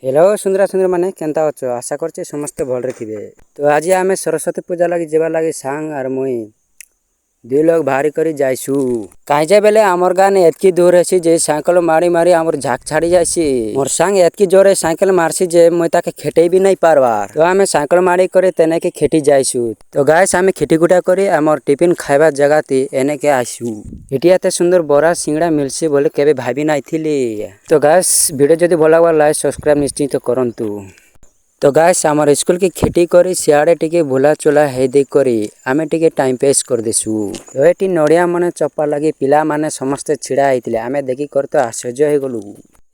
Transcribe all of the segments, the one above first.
Hello सुंदरा सुंदर माने केनता अच्छ आशा करछे समस्त भलरे थिबे। तो आज आमे सरस्वती पूजा लगी जेबा लगी सांग आर मुई दुई लोग भारी करी जाइसु कहीं जे बेले आमर गाने एतकी दूर है जे साइकिल मारी मारी आमर झाक छाड़ी जाइसी मोर सांग एतकी जोरे साइकिल मारसी जे मुई ताके खेटे भी नहीं पारबार। तो आमे साइकिल मारी करे तेने के खेटी जाइसु। तो गाइस आमे खेटी गुटा करी आमर टिफिन खाइबा जगह ती एने के आइसु। एटी एते सुंदर बड़ा सिंगड़ा मिलसी बोले केबे भाबी नाइ थिली। तो गाइस वीडियो जदि भल लागबा लाइक सब्सक्राइब निश्चित करंतु। तो गाइस आमर स्कूल की खेती करी सियाड़े टिके भुला चुला हे दे करी आमे टिके टाइम पास कर देसु। तो एटी नड़िया माने चप्पा लगी पिला माने समस्त छिड़ा आइतिले आमे देखि कर तो आश्चर्य हे गलु।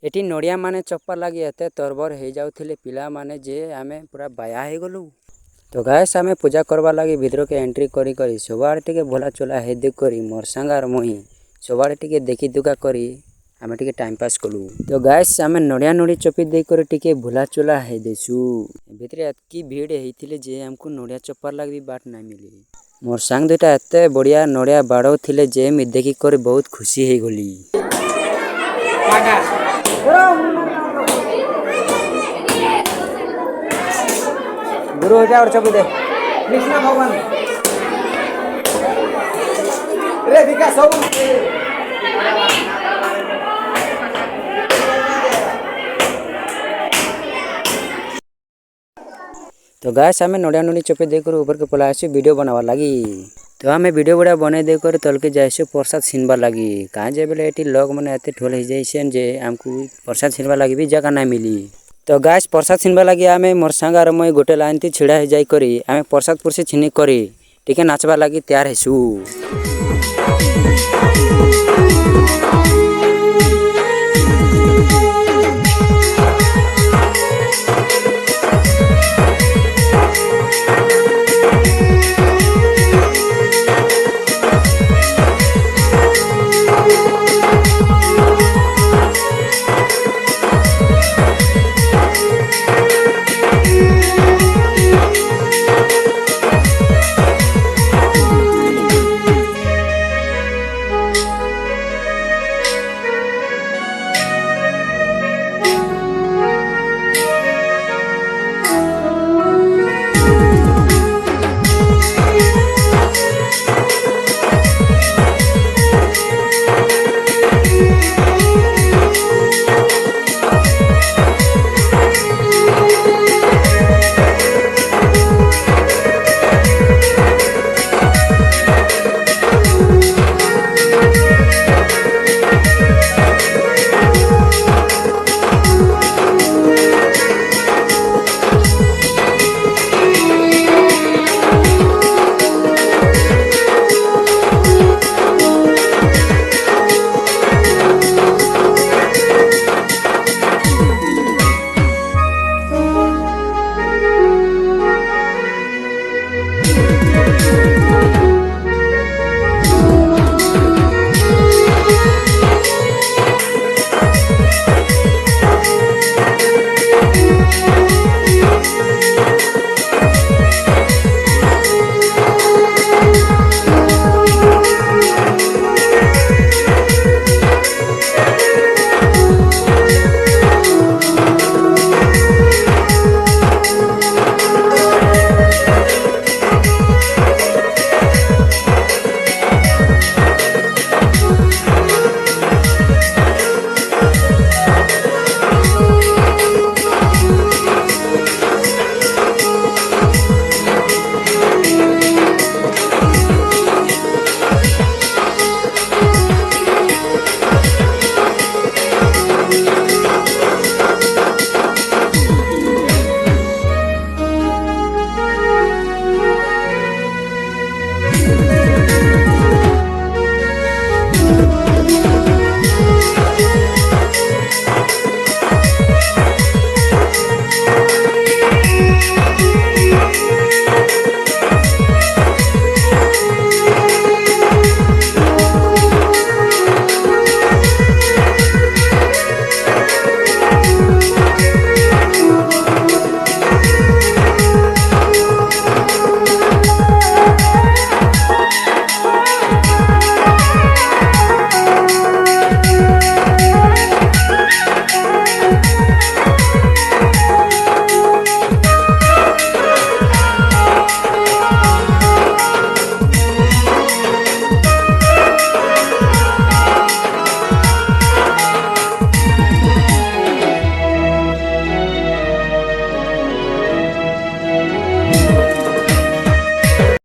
एटी नड़िया माने चप्पा लगी एते तरबर हे जाउथिले पिला माने जे आमे पूरा बाया हे गलु। तो गाइस आमे पूजा करबा लगी भीतर के एंट्री करी करी सबआड़े टिके भुला चुला हे दे करी मोर संगार मोही सबआड़े टिके देखि दुका करी आमे टिके टाइम पास कलु। तो गाइस आमे नड़िया नड़ी चपी दे कर टिके भुला चुला हे देसु। भीतर एतकी भीड़ हेतिले जे हमको नड़िया चप्पा लगी बाट ना मिली। मोर संग दुटा एते बढ़िया नड़िया बाड़ो थिले जे मि देखि कर बहुत खुशी हे गली। गुरु हो जा और चपी दे कृष्ण भगवान रे भिका सब तो गाइस आमे नड़िया नड़ी चपे देकर ऊपर के पला आसी वीडियो बनावा लगी। तो आमे वीडियो बड़ा बने देकर तल के जाइसु प्रसाद छिनबा लगी कहाँ जे बेले एटी लोग माने एते ठोल हे जाइसेन जे हमको प्रसाद छिनबा लगी भी जगह ना मिली। तो गाइस प्रसाद छिनबा लगी आमे मोर संग आर मई गोटे लाइन ती छिड़ा हे जाई करी आमे प्रसाद पुरसी छिनी करी टिके नाचबा लगी तैयार हेसु।